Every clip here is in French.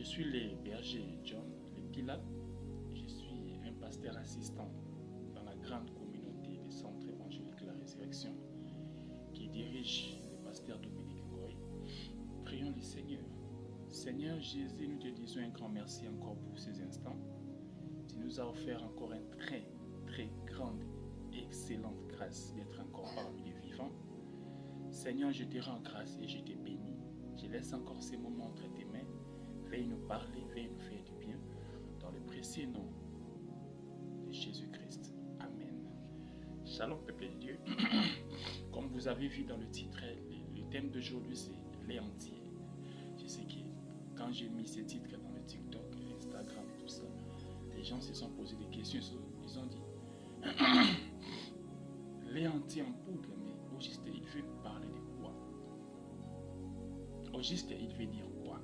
Je suis le berger John Le Pilat. Je suis un pasteur assistant dans la grande communauté du Centre évangélique La Résurrection qui dirige le pasteur Dominique Ngoy. Prions le Seigneur. Seigneur Jésus, nous te disons un grand merci encore pour ces instants. Tu nous as offert encore une très grande et excellente grâce d'être encore parmi les vivants. Seigneur, je te rends grâce et je te bénis. Je laisse encore ces moments entre tes mains. Veuille nous parler, veuille nous faire du bien. Dans le précieux nom de Jésus-Christ. Amen. Shalom, peuple de Dieu. Comme vous avez vu dans le titre, le thème d'aujourd'hui c'est les entiers. Je sais que quand j'ai mis ce titre dans le TikTok, Instagram, tout ça, les gens se sont posés des questions. Ils ont dit les entiers en poudre, mais au juste il veut parler de quoi? Au juste il veut dire quoi?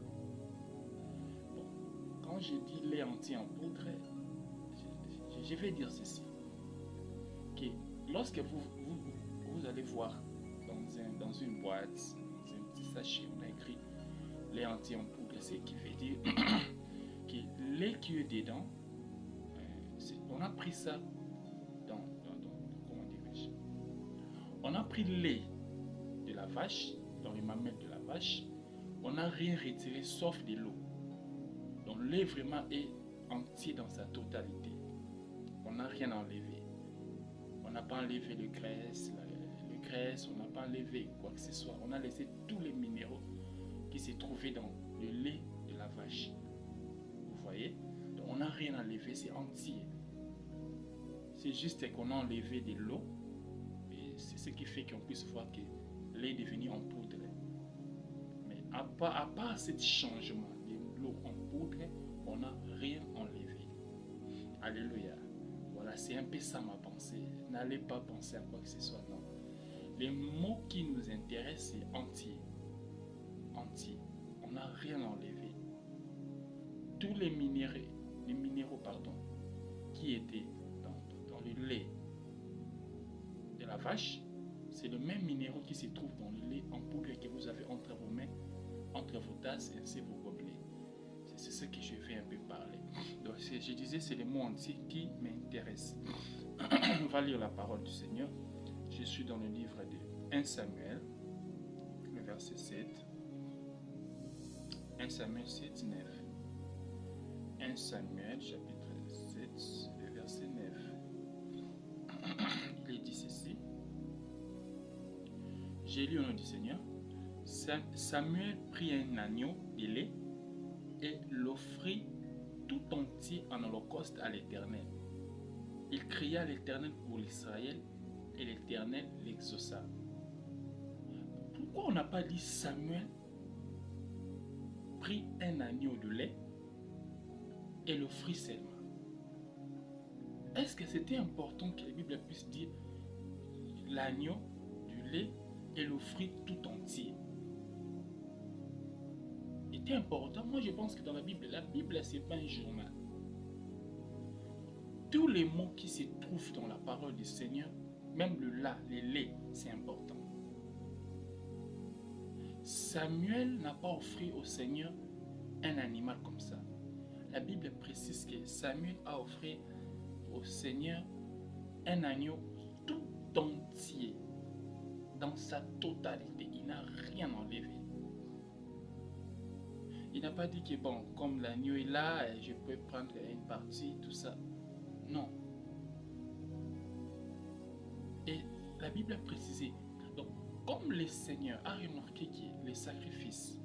Bon, quand je dis les entiers en poudre, je vais dire ceci, que lorsque vous allez voir dans une boîte, dans un petit sachet, on a écrit les entiers en poudre, c'est qui veut dire que lait qui est dedans, on a pris ça comment dirais-je, on a pris le lait de la vache, dans les mamelles de la vache, on n'a rien retiré sauf de l'eau. Donc le lait vraiment est entier dans sa totalité. On n'a rien enlevé. On n'a pas enlevé le graisse, on n'a pas enlevé quoi que ce soit. On a laissé tous les minéraux qui se trouvaient dans le lait de la vache. Vous voyez? Donc on n'a rien enlevé, c'est entier. C'est juste qu'on a enlevé de l'eau et c'est ce qui fait qu'on puisse voir que le lait est devenu en poudre. Mais à part ce changement de l'eau en poudre, on n'a rien enlevé. Alléluia. Voilà, c'est un peu ça ma pensée. N'allez pas penser à quoi que ce soit, non. Les mots qui nous intéressent, c'est entier. Entier. On n'a rien enlevé. Tous les minéraux qui étaient dans le lait de la vache, c'est le même minéraux qui se trouve dans le lait en poudre que vous avez entre vos mains, entre vos tasses et ainsi vos gobelets. C'est ce que je vais un peu parler. Donc je disais, c'est les mots entiers qui m'intéressent. On va lire la parole du Seigneur. Je suis dans le livre de 1 Samuel, le verset 7. 1 Samuel 7, 9. 1 Samuel chapitre 7, le verset 9. Il dit ceci. J'ai lu au nom du Seigneur. Samuel prit un agneau de lait et l'offrit tout entier en holocauste à l'Éternel. Il cria à l'Éternel pour l'Israël et l'Éternel l'exauça. Pourquoi on n'a pas dit Samuel prit un agneau de lait et l'offrit seulement? Est-ce que c'était important que la Bible puisse dire l'agneau, du lait et l'offrit tout entier? C'était important. Moi je pense que dans la Bible c'est pas un journal. Tous les mots qui se trouvent dans la parole du Seigneur, même le lait, c'est important. Samuel n'a pas offert au Seigneur un animal comme ça. La Bible précise que Samuel a offert au Seigneur un agneau tout entier, dans sa totalité. Il n'a rien enlevé. Il n'a pas dit que bon, comme l'agneau est là, je peux prendre une partie, tout ça. Non. Et la Bible a précisé. Donc, comme le Seigneur a remarqué que les sacrifices,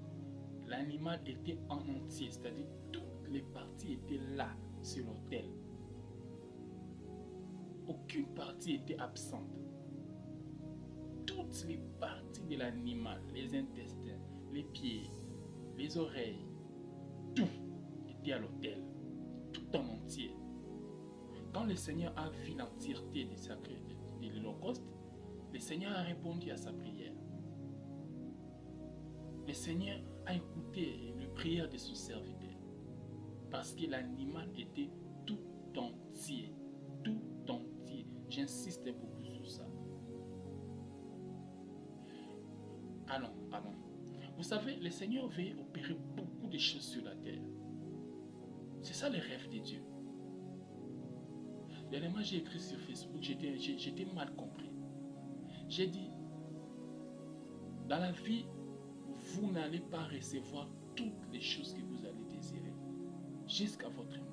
l'animal était en entier, c'est-à-dire toutes les parties étaient là sur l'autel. Aucune partie était absente. Toutes les parties de l'animal, les intestins, les pieds, les oreilles, tout était à l'autel, tout en entier. Quand le Seigneur a vu l'entièreté de l'Holocauste, le Seigneur a répondu à sa prière. Le Seigneur a écouté la prière de son serviteur parce que l'animal était tout entier. Tout entier. J'insiste beaucoup sur ça. Allons. Vous savez, le Seigneur veut opérer beaucoup de choses sur la terre. C'est ça le rêve de Dieu. Dernièrement, j'ai écrit sur Facebook, j'étais mal compris. J'ai dit, dans la vie, vous n'allez pas recevoir toutes les choses que vous allez désirer jusqu'à votre mort.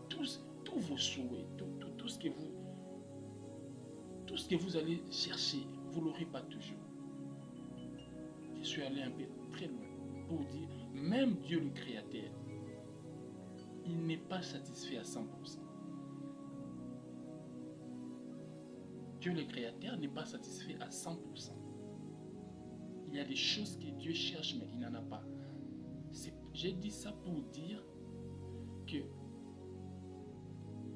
Tous vos souhaits, tout ce que vous allez chercher, vous ne l'aurez pas toujours. Je suis allé un peu très loin pour dire, même Dieu le Créateur, il n'est pas satisfait à 100%. Dieu le Créateur n'est pas satisfait à 100%. Il y a des choses que Dieu cherche, mais il n'en a pas. J'ai dit ça pour dire que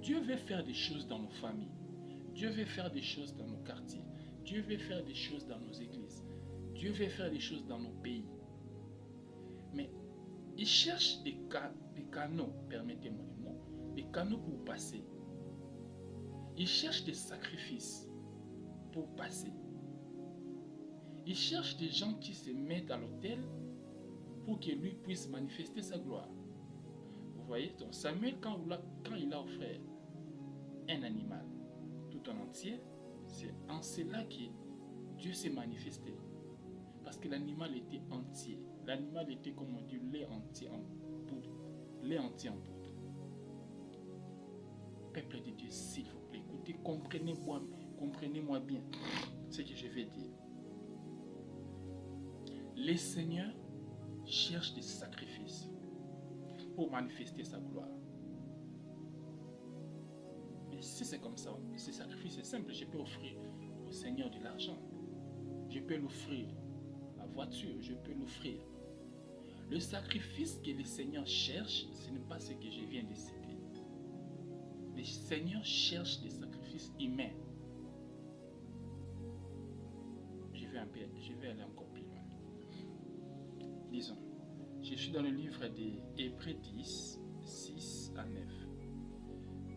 Dieu veut faire des choses dans nos familles. Dieu veut faire des choses dans nos quartiers. Dieu veut faire des choses dans nos églises. Dieu veut faire des choses dans nos pays. Mais il cherche des canaux, permettez-moi le mot, des canaux pour passer. Il cherche des sacrifices pour passer. Il cherche des gens qui se mettent à l'autel pour que lui puisse manifester sa gloire. Vous voyez, donc Samuel, quand il a offert un animal tout en entier, c'est en cela que Dieu s'est manifesté. Parce que l'animal était entier. L'animal était, comme on dit, lait entier en poudre. Lait entier en poudre. Peuple de Dieu, s'il vous plaît, écoutez, comprenez-moi bien ce que je vais dire. Le Seigneur cherche des sacrifices pour manifester sa gloire. Mais si c'est comme ça, ces sacrifices, c'est simple. Je peux offrir au Seigneur de l'argent. Je peux l'offrir la voiture. Je peux l'offrir. Le sacrifice que le Seigneur cherche, ce n'est pas ce que je viens de citer. Le Seigneur cherche des sacrifices humains. Je vais aller encore plus loin. Disons, je suis dans le livre des Hébreux 10, 6 à 9.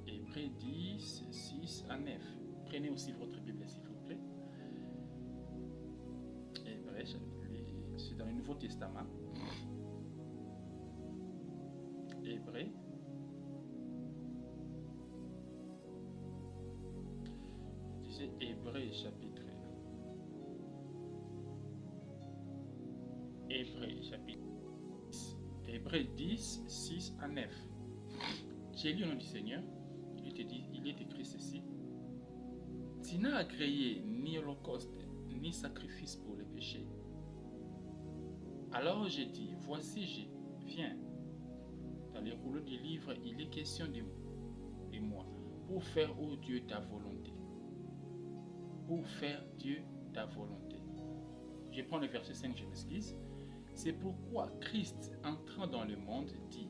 Hébreux 10, 6 à 9. Prenez aussi votre Bible, s'il vous plaît. Hébreux, c'est dans le Nouveau Testament. Hébreux. C'est Hébreux chapitre. Hébreux 10, 6 à 9. J'ai lu au nom du Seigneur. Il est écrit ceci. Tu n'as agréé ni holocauste, ni sacrifice pour les péchés. Alors j'ai dit, voici, je viens. Dans les rouleaux du livre, il est question de moi, pour faire, ô Dieu, ta volonté. Pour faire, Dieu, ta volonté. Je prends le verset 5, je m'excuse. C'est pourquoi Christ, entrant dans le monde, dit,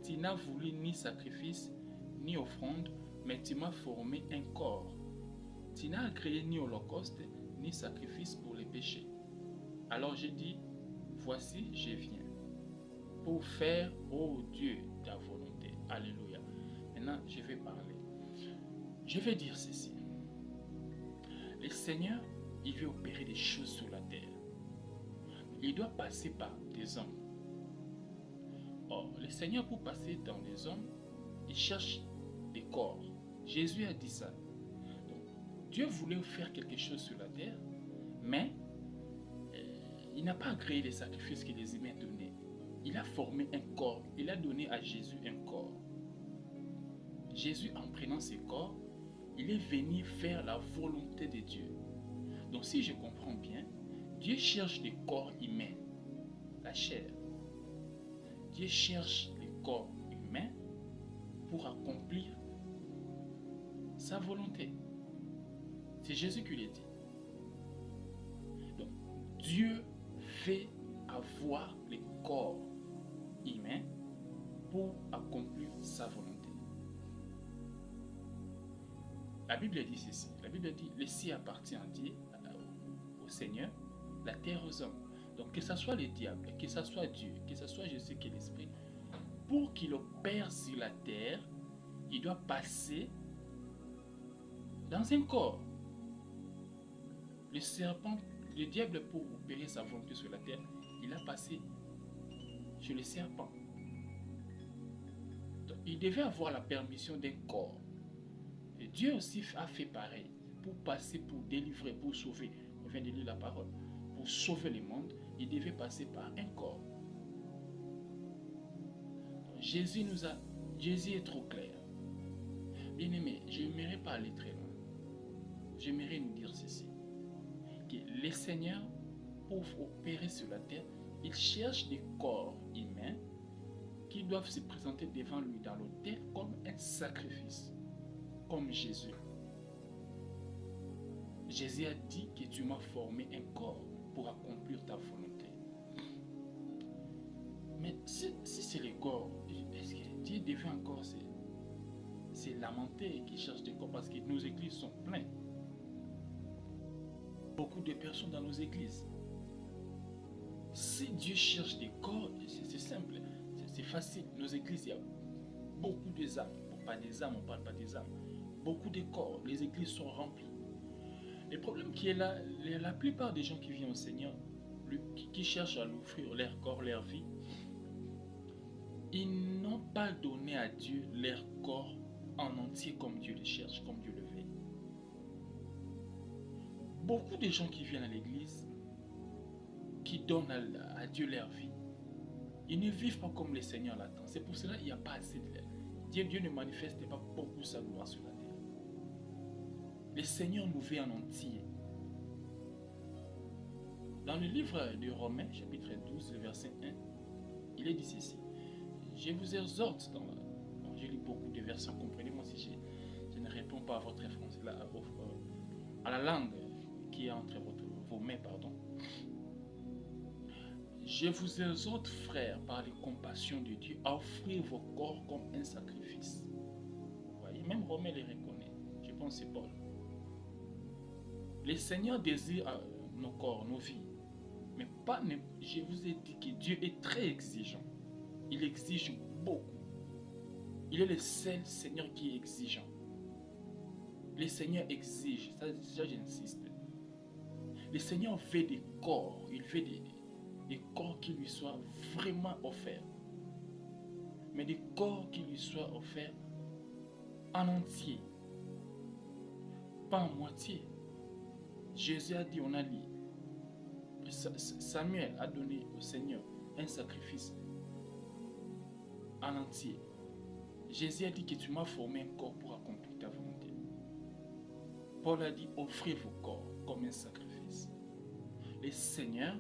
tu n'as voulu ni sacrifice, ni offrande, mais tu m'as formé un corps. Tu n'as créé ni holocauste, ni sacrifice pour les péchés. Alors j'ai dit, voici, je viens, pour faire, ô Dieu, ta volonté. Alléluia. Maintenant, je vais parler. Je vais dire ceci. Le Seigneur, il veut opérer des choses sur la terre. Il doit passer par des hommes. Or, le Seigneur, pour passer dans les hommes, il cherche des corps. Jésus a dit ça. Donc, Dieu voulait faire quelque chose sur la terre, mais il n'a pas créé les sacrifices que les humains donnaient. Il a formé un corps. Il a donné à Jésus un corps. Jésus, en prenant ce corps, il est venu faire la volonté de Dieu. Donc, si je comprends bien, Dieu cherche des corps humains, la chair. Dieu cherche les corps humains pour accomplir sa volonté. C'est Jésus qui l'a dit. Donc, Dieu fait avoir les corps humains pour accomplir sa volonté. La Bible dit ceci. La Bible dit, le ciel appartient au Seigneur, la terre aux hommes. Donc que ce soit le diable, que ce soit Dieu, que ce soit Jésus qui est l'Esprit, pour qu'il opère sur la terre, il doit passer dans un corps. Le serpent, le diable, pour opérer sa volonté sur la terre, il a passé sur le serpent. il devait avoir la permission d'un corps. Et Dieu aussi a fait pareil pour passer, pour délivrer, pour sauver. On vient de lire la parole. Pour sauver le monde, il devait passer par un corps. Jésus est trop clair. Bien aimé, je n'aimerais pas aller très loin. J'aimerais nous dire ceci. Que les seigneurs, pour opérer sur la terre, ils cherchent des corps humains qui doivent se présenter devant lui dans l'autel comme un sacrifice, comme Jésus. Jésus a dit que tu m'as formé un corps pour accomplir ta volonté. Mais si c'est le corps, est-ce que Dieu devait encore se lamenter et qu'il cherche des corps parce que nos églises sont pleines? Beaucoup de personnes dans nos églises. Si Dieu cherche des corps, c'est simple, c'est facile. Nos églises, il y a beaucoup d'âmes. Bon, pas des âmes, on ne parle pas des âmes. Beaucoup de corps, les églises sont remplies. Le problème qui est là, la plupart des gens qui viennent au Seigneur, qui cherchent à lui offrir leur corps, leur vie, ils n'ont pas donné à Dieu leur corps en entier comme Dieu le cherche, comme Dieu le veut. Beaucoup de gens qui viennent à l'église, qui donnent à Dieu leur vie, ils ne vivent pas comme le Seigneur l'attend. C'est pour cela qu'il n'y a pas assez de l'air. Dieu ne manifeste pas beaucoup sa gloire sur la terre. Le Seigneur nous veut en entier. Dans le livre de Romains, chapitre 12, verset 1, il est dit ceci. Je vous exhorte, je lis beaucoup de versions, comprenez-moi si je ne réponds pas à votre référence, à la langue qui est entre vos mains, pardon. Je vous exhorte, frères, par les compassions de Dieu, à offrir vos corps comme un sacrifice. Vous voyez, même Romain les reconnaît. Je pense que c'est Paul. Le Seigneur désire nos corps, nos vies. Mais pas, je vous ai dit que Dieu est très exigeant. Il exige beaucoup. Il est le seul Seigneur qui est exigeant. Le Seigneur exige, ça j'insiste. Le Seigneur veut des corps, il veut des corps qui lui soient vraiment offerts. Mais des corps qui lui soient offerts en entier, pas en moitié. Jésus a dit, on a lu, Samuel a donné au Seigneur un sacrifice en entier. Jésus a dit que tu m'as formé un corps pour accomplir ta volonté. Paul a dit, offrez vos corps comme un sacrifice. Le Seigneur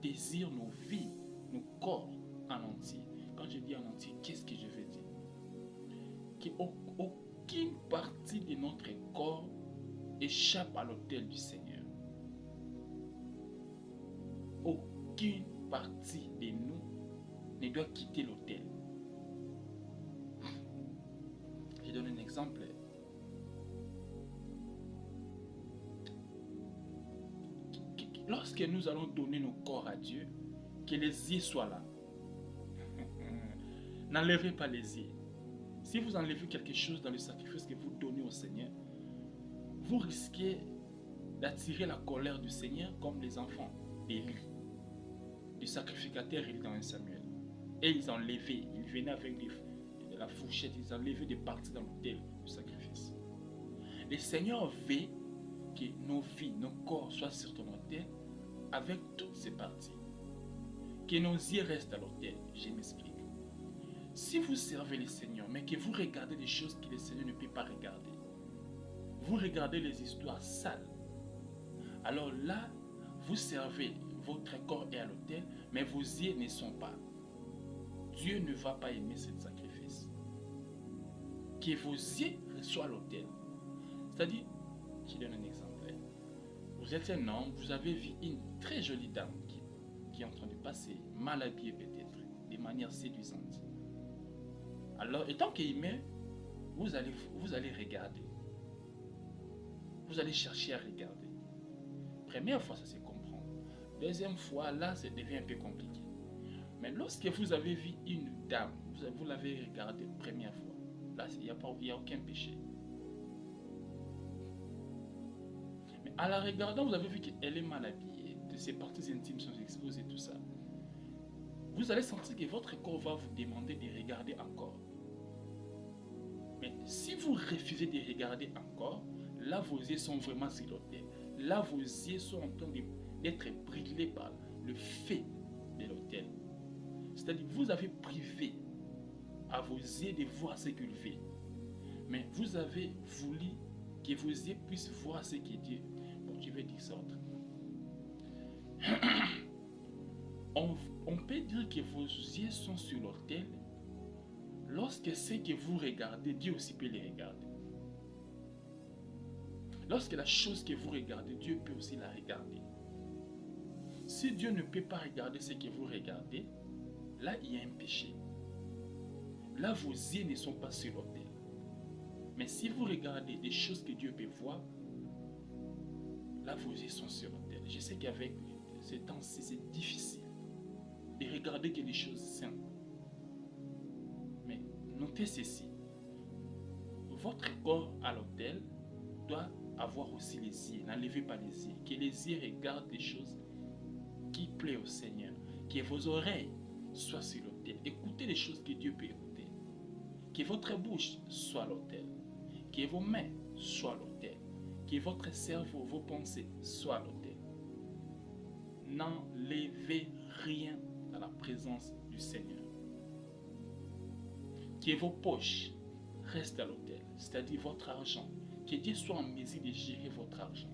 désire nos vies, nos corps en entier. Quand je dis en entier, qu'est-ce que je veux dire? Qu'aucune partie de notre corps échappe à l'autel du Seigneur. Aucune partie de nous ne doit quitter l'autel. Je donne un exemple. Lorsque nous allons donner nos corps à Dieu, que les yeux soient là. N'enlevez pas les yeux. Si vous enlevez quelque chose dans le sacrifice que vous donnez au Seigneur, vous risquez d'attirer la colère du Seigneur comme les enfants d'Élie, du sacrificateur Élie dans 1 Samuel. Et ils enlevaient, ils venaient avec de la fourchette, ils enlevaient des parties dans l'autel du sacrifice. Le Seigneur veut que nos vies, nos corps soient sur ton autel avec toutes ces parties. Que nos yeux restent à l'autel. Je m'explique. Si vous servez le Seigneur, mais que vous regardez des choses que le Seigneur ne peut pas regarder, vous regardez les histoires sales, alors là, vous servez, votre corps est à l'autel, mais vos yeux ne sont pas. Dieu ne va pas aimer ce sacrifice. Que vos yeux soient à l'autel. C'est-à-dire, je donne un exemple. Vous êtes un homme, vous avez vu une très jolie dame qui est en train de passer, mal habillée peut-être, de manière séduisante. Alors, étant qu'aimé, vous allez regarder. Vous allez chercher à regarder. Première fois, ça se comprend. Deuxième fois, là, ça devient un peu compliqué. Mais lorsque vous avez vu une dame, vous l'avez regardée première fois, là, il n'y a aucun péché. Mais à la regardant, vous avez vu qu'elle est mal habillée, que ses parties intimes sont exposées, tout ça. Vous allez sentir que votre corps va vous demander de regarder encore. Si vous refusez de regarder encore, là vos yeux sont vraiment sur l'autel. Là vos yeux sont en train d'être brûlés par le feu de l'autel. C'est-à-dire vous avez privé à vos yeux de voir ce qu'il fait. Mais vous avez voulu que vos yeux puissent voir ce que Dieu... Bon, je vais dire ça autrement. On peut dire que vos yeux sont sur l'autel lorsque ce que vous regardez, Dieu aussi peut les regarder. Lorsque la chose que vous regardez, Dieu peut aussi la regarder. Si Dieu ne peut pas regarder ce que vous regardez, là il y a un péché. Là vos yeux ne sont pas sur l'autel. Mais si vous regardez des choses que Dieu peut voir, là vos yeux sont sur l'autel. Je sais qu'avec ces temps-ci, c'est difficile de regarder que des choses saintes. Mais notez ceci. Votre corps à l'autel doit avoir aussi les yeux. N'enlevez pas les yeux. Que les yeux regardent des choses qui plaisent au Seigneur. Que vos oreilles soient sur l'autel. Écoutez les choses que Dieu peut écouter. Que votre bouche soit à l'autel. Que vos mains soient à l'autel. Que votre cerveau, vos pensées soient à l'autel. N'enlevez rien dans la présence du Seigneur. Que vos poches restent à l'autel, c'est-à-dire votre argent. Que Dieu soit en mesure de gérer votre argent.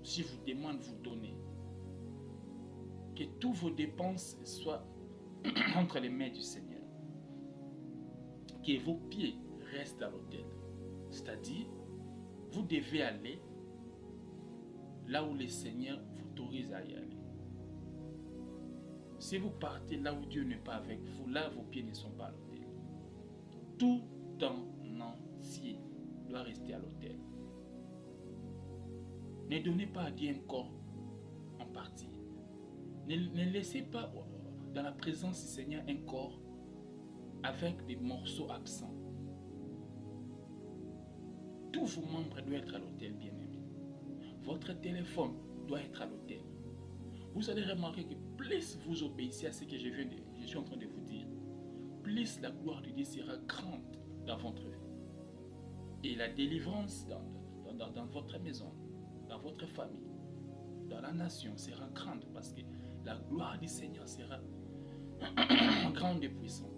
Si vous demande, vous donnez. Que toutes vos dépenses soient entre les mains du Seigneur. Que vos pieds restent à l'autel. C'est-à-dire, vous devez aller là où le Seigneur vous autorise à y aller. Si vous partez là où Dieu n'est pas avec vous, là vos pieds ne sont pas à l'autel. Tout en entier doit rester à l'autel. Ne donnez pas à Dieu un corps en partie. Ne laissez pas dans la présence du Seigneur un corps avec des morceaux absents. Tous vos membres doivent être à l'autel, bien-aimé. Votre téléphone doit être à l'autel. Vous allez remarquer que plus vous obéissez à ce que je suis en train de vous dire, plus la gloire de Dieu sera grande dans votre vie. Et la délivrance dans votre maison, dans votre famille, dans la nation sera grande parce que la gloire du Seigneur sera grande et puissante.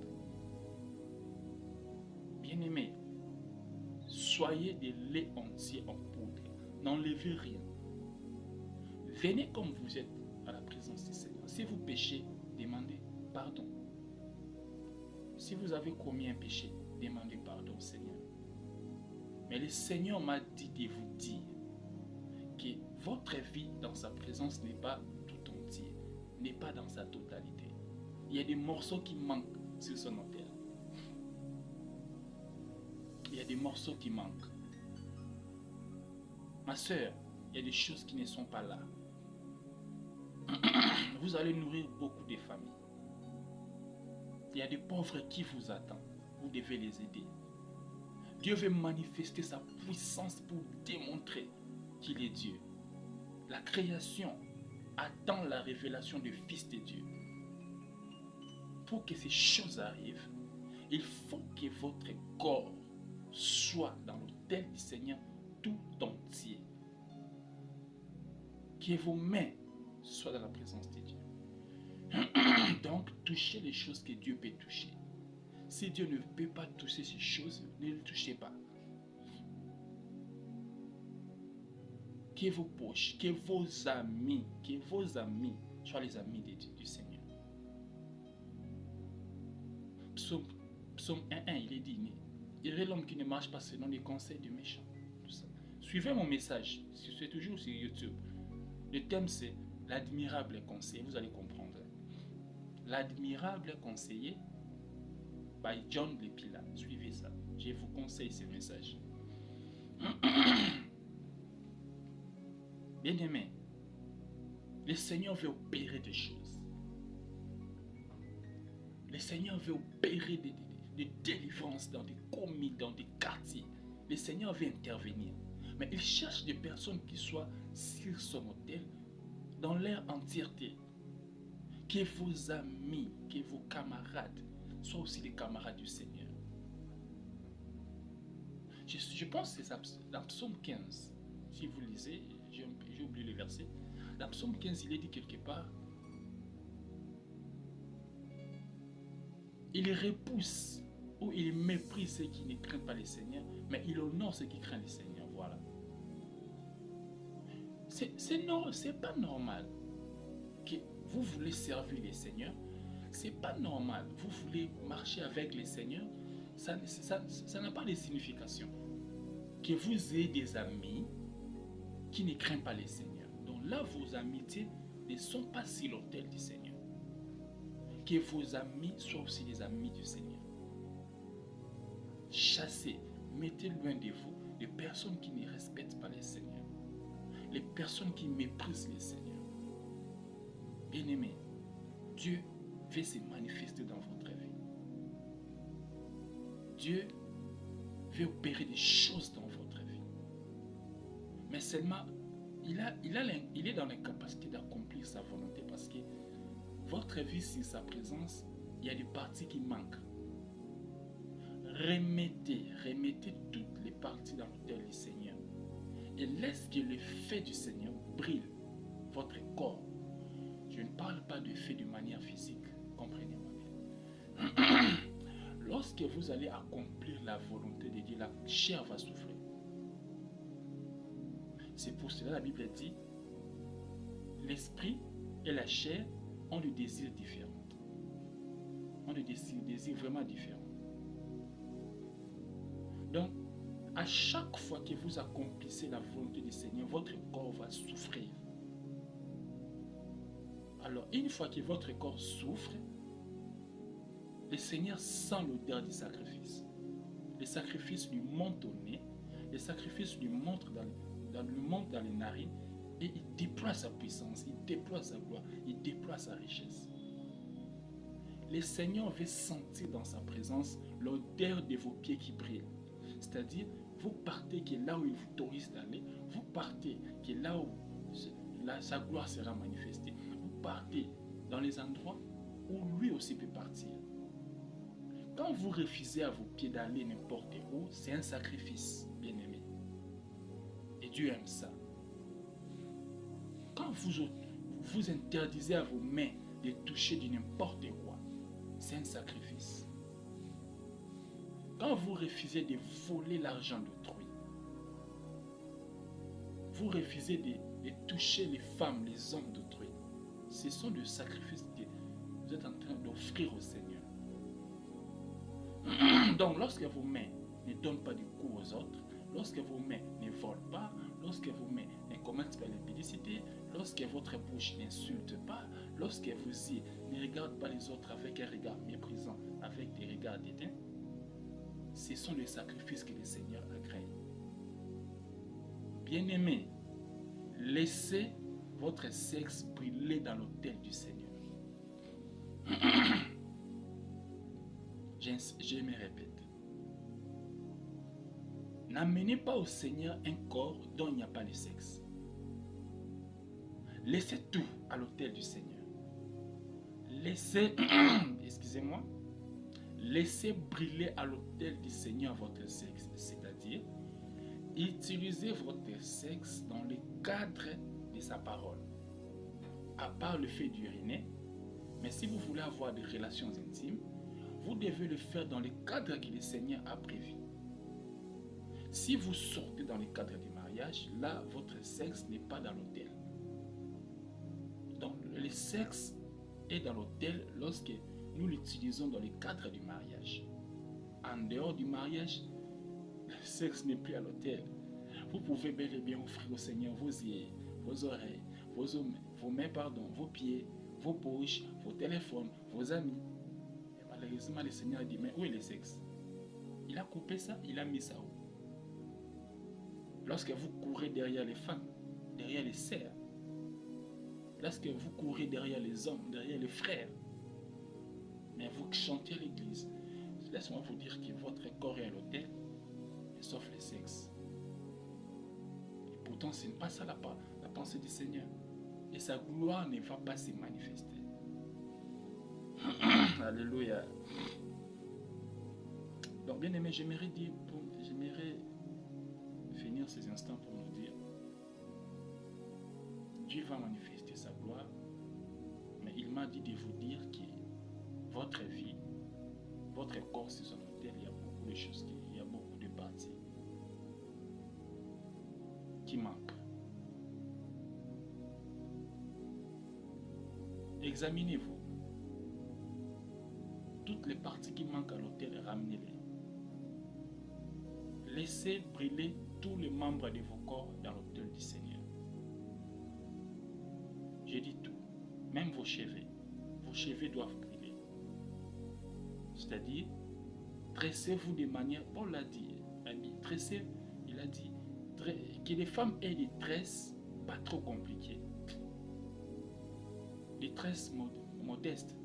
Bien-aimés, soyez des laits entiers en poudre. N'enlevez rien. Venez comme vous êtes à la présence du Seigneur. Si vous péchez, demandez pardon. Si vous avez commis un péché, demandez pardon au Seigneur. Mais le Seigneur m'a dit de vous dire que votre vie dans sa présence n'est pas tout entier, n'est pas dans sa totalité. Il y a des morceaux qui manquent sur son autel. Il y a des morceaux qui manquent. Ma soeur, il y a des choses qui ne sont pas là. Vous allez nourrir beaucoup de familles. Il y a des pauvres qui vous attendent. Vous devez les aider. Dieu veut manifester sa puissance pour démontrer qu'il est Dieu. La création attend la révélation du Fils de Dieu. Pour que ces choses arrivent, il faut que votre corps soit dans l'autel du Seigneur tout entier. Que vos mains soient dans la présence de Dieu. Donc, touchez les choses que Dieu peut toucher. Si Dieu ne peut pas toucher ces choses, ne les touchez pas. Que vos poches, que vos amis soient les amis du Seigneur. Psaume 1.1, il est dit, il est l'homme qui ne marche pas selon les conseils du méchant. Tout ça. Suivez mon message, c'est toujours sur YouTube. Le thème c'est l'admirable conseiller, vous allez comprendre. L'admirable conseiller by John Lepila. Suivez ça. Je vous conseille ce message. Bien-aimé, le Seigneur veut opérer des choses. Le Seigneur veut opérer des délivrances dans des commis, dans des quartiers. Le Seigneur veut intervenir. Mais il cherche des personnes qui soient sur son autel dans leur entièreté. Que vos amis, que vos camarades soient aussi des camarades du Seigneur. Je pense que c'est dans Psaume 15. Si vous lisez, j'ai oublié le verset. Dans Psaume 15, il est dit quelque part, il repousse ou il méprise ceux qui ne craignent pas le Seigneur, mais il honore ceux qui craignent le Seigneur. Voilà. C'est pas normal que vous voulez servir les Seigneurs. C'est pas normal. Vous voulez marcher avec les Seigneurs. Ça n'a pas de signification. Que vous ayez des amis qui ne craignent pas les Seigneurs. Donc là, vos amitiés ne sont pas sur l'autel du Seigneur. Que vos amis soient aussi des amis du Seigneur. Chassez, mettez loin de vous les personnes qui ne respectent pas les Seigneurs. Les personnes qui méprisent les Seigneurs. Bien-aimés, Dieu veut se manifester dans votre vie. Dieu veut opérer des choses dans votre vie. Mais seulement, il est dans la capacité d'accomplir sa volonté parce que votre vie, sans sa présence, il y a des parties qui manquent. Remettez toutes les parties dans l'autel du Seigneur et laisse que le feu du Seigneur brille votre corps. Je ne parle pas de feu de manière physique, comprenez-moi bien. Lorsque vous allez accomplir la volonté de Dieu, la chair va souffrir. C'est pour cela que la Bible dit, l'esprit et la chair ont des désirs différents. Ont des désirs vraiment différents. Donc, à chaque fois que vous accomplissez la volonté du Seigneur, votre corps va souffrir. Alors, une fois que votre corps souffre, le Seigneur sent l'odeur du sacrifice. Le sacrifice lui monte au nez, le sacrifice lui monte dans les narines et il déploie sa puissance, il déploie sa gloire, il déploie sa richesse. Le Seigneur veut sentir dans sa présence l'odeur de vos pieds qui brillent. C'est-à-dire, vous partez que là où il vous autorise d'aller, vous partez que là où sa gloire sera manifestée, vous partez dans les endroits où lui aussi peut partir. Quand vous refusez à vos pieds d'aller n'importe où, c'est un sacrifice, bien-aimé. Et Dieu aime ça. Quand vous interdisez à vos mains de toucher de n'importe quoi, c'est un sacrifice. Quand vous refusez de voler l'argent d'autrui, vous refusez de toucher les femmes, les hommes d'autrui, ce sont des sacrifices que vous êtes en train d'offrir au Seigneur. Donc, lorsque vos mains ne donnent pas du coup aux autres, lorsque vos mains ne volent pas, lorsque vos mains ne commettent pas l'impudicité, lorsque votre bouche n'insulte pas, lorsque vos yeux ne regardent pas les autres avec un regard méprisant, avec des regards dédain, ce sont les sacrifices que le Seigneur agrée. Bien-aimés, laissez votre sexe briller dans l'autel du Seigneur. Je me répète. N'amenez pas au Seigneur un corps dont il n'y a pas de sexe. Laissez tout à l'autel du Seigneur. Laissez, excusez-moi, laissez briller à l'autel du Seigneur votre sexe. C'est-à-dire, utilisez votre sexe dans le cadre de sa parole. À part le fait d'uriner, mais si vous voulez avoir des relations intimes, vous devez le faire dans le cadre que le Seigneur a prévu. Si vous sortez dans le cadre du mariage, là, votre sexe n'est pas dans l'autel. Donc, le sexe est dans l'autel lorsque nous l'utilisons dans le cadre du mariage. En dehors du mariage, le sexe n'est plus à l'autel. Vous pouvez bel et bien offrir au Seigneur vos yeux, vos oreilles, vos mains, vos pieds, vos poches, vos téléphones, vos amis. Et malheureusement, le Seigneur dit, mais où est le sexe? Il a coupé ça, il a mis ça où? Lorsque vous courez derrière les femmes, derrière les sœurs, lorsque vous courez derrière les hommes, derrière les frères, mais vous chantez à l'église, laisse-moi vous dire que votre corps est à l'autel, sauf le sexe. Et pourtant, ce n'est pas ça la pensée du Seigneur. Et sa gloire ne va pas se manifester. Alléluia. Donc, bien aimé, j'aimerais tenir ces instants pour nous dire, Dieu va manifester sa gloire, mais il m'a dit de vous dire que votre vie, votre corps, c'est son autel, il y a beaucoup de choses, il y a beaucoup de parties qui manquent. Examinez-vous. Toutes les parties qui manquent à l'autel, ramenez-les. Laissez brûler tous les membres de vos corps dans l'autel du Seigneur. Je dis tout, même vos cheveux doivent brûler. C'est-à-dire, tressez-vous de manière, Paul l'a dit, tressez, il a dit, que les femmes aient des tresses pas trop compliquées, des tresses modestes.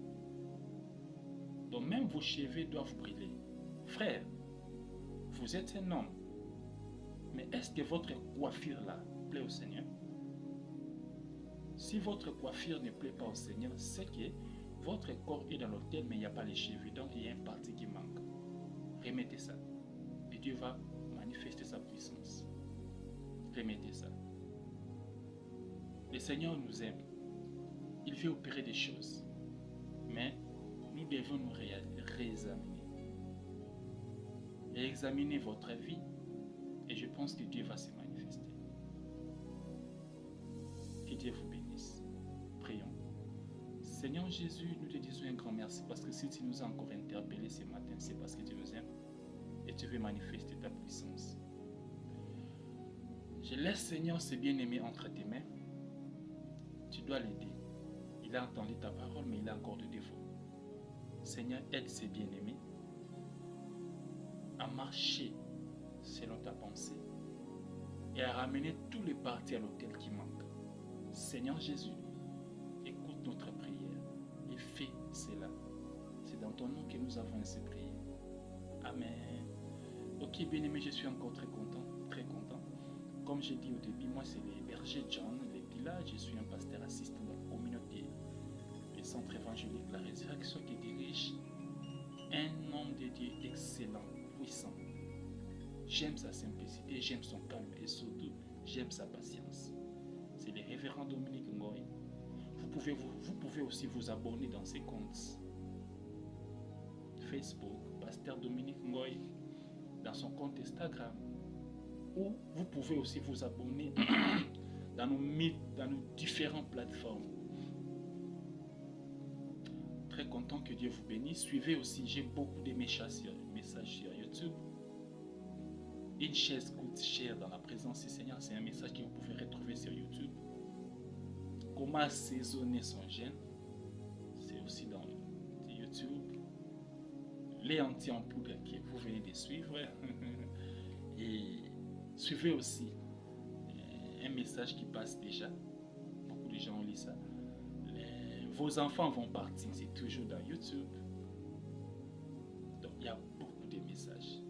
Donc même vos cheveux doivent brûler. Frère, vous êtes un homme, mais est-ce que votre coiffure là plaît au Seigneur? Si votre coiffure ne plaît pas au Seigneur, c'est que votre corps est dans l'autel, mais il n'y a pas les cheveux, donc il y a une partie qui manque. Remettez ça, et Dieu va manifester sa puissance. Remettez ça. Le Seigneur nous aime. Il veut opérer des choses, mais nous devons nous réexaminer. Et examiner votre vie, et je pense que Dieu va se manifester. Que Dieu vous bénisse. Prions. Seigneur Jésus, nous te disons un grand merci parce que si tu nous as encore interpellés ce matin, c'est parce que tu nous aimes et tu veux manifester ta puissance. Je laisse Seigneur ce bien-aimé entre tes mains. Tu dois l'aider. Il a entendu ta parole, mais il a encore de défauts. Seigneur, aide ces bien-aimés à marcher selon ta pensée et à ramener tous les parties à l'autel qui manquent. Seigneur Jésus, écoute notre prière et fais cela. C'est dans ton nom que nous avons ainsi prié. Amen. Ok, bien-aimé, je suis encore très content, très content. Comme j'ai dit au début, moi c'est les bergers John, les Pilas. Je suis un pasteur assistant dans la communauté, le centre évangélique La Résurrection, qui dirige un homme de Dieu excellent, puissant. J'aime sa simplicité, j'aime son calme et surtout, j'aime sa patience. C'est le révérend Dominique Ngoy. Vous pouvez aussi vous abonner dans ses comptes Facebook, pasteur Dominique Ngoy, dans son compte Instagram. Ou vous pouvez aussi vous abonner dans nos différentes plateformes. Très content, que Dieu vous bénisse. Suivez aussi, j'ai beaucoup de messages sur YouTube. Une chaise coûte cher dans la présence du Seigneur. C'est un message que vous pouvez retrouver sur YouTube. Comment assaisonner son jeûne, c'est aussi dans YouTube. Les anti en poudre que vous venez de suivre. Et suivez aussi un message qui passe déjà. Beaucoup de gens lisent ça. Vos enfants vont partir, c'est toujours dans YouTube. Donc il y a beaucoup de messages.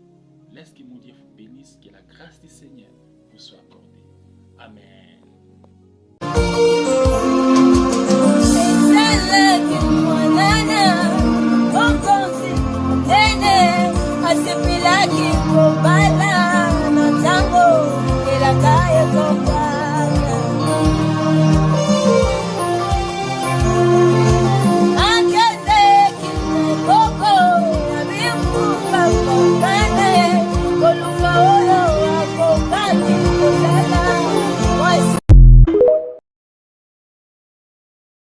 Laisse que mon Dieu vous bénisse, que la grâce du Seigneur vous soit accordée. Amen.